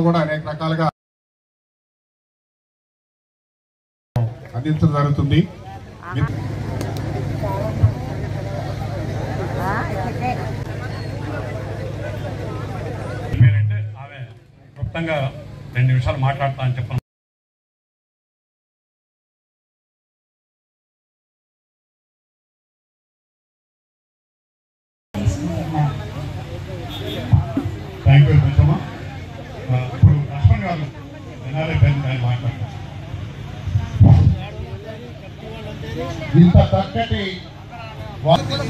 కూడా అనేక రకాలుగా అందించడం జరుగుతుంది. ఆమె క్లుప్తంగా 2 నిమిషాలు మాట్లాడతా అని చెప్పాను. థ్యాంక్ యూ కొంచెమా. ఇప్పుడు లక్ష్మణ్ గారు ఎన్ఆర్ఐ ఆయన మాట్లాడతారు. ఇంత చక్కటి భోజనం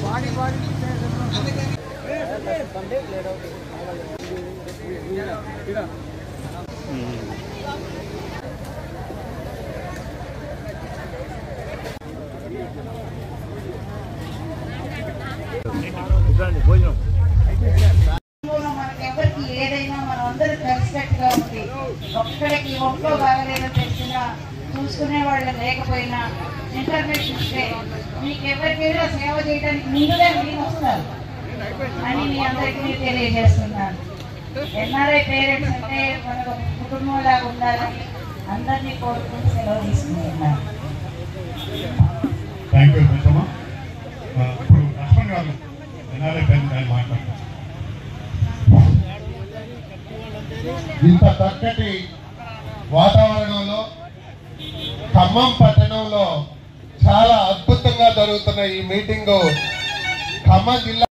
మనకెవరికి ఏదైనా మనం అందరూ కలిసినట్టుగా ఉంది. ఒక్కడికి ఒక్కో బాగలేదో తెలిసినా చూసుకునే వాళ్ళు లేకపోయినా ఇంటర్నెట్ చూస్తే మీకు ఎవరికైనా సేవ చేయడానికి ముందుగా మీరు వస్తారు అని మీ అందరికీ తెలియజేస్తున్నాను. ఎన్ఆర్ఐ పేరెంట్స్ అంటే మనకు కుటుంబంలాగా ఉండాలని అందరినీ కోరుకుంటూ సెలవు తీసుకుంటున్నాను. థ్యాంక్ యూ కొంచెమా. ఇప్పుడు లక్ష్మణ్ గారు ఎన్ఆర్ఐ ఆయన మాట్లాడతారు. ఇంత చక్కటి వాతావరణంలో ఖమ్మం పట్టణంలో చాలా అద్భుతంగా జరుగుతున్న ఈ మీటింగు ఖమ్మం జిల్లా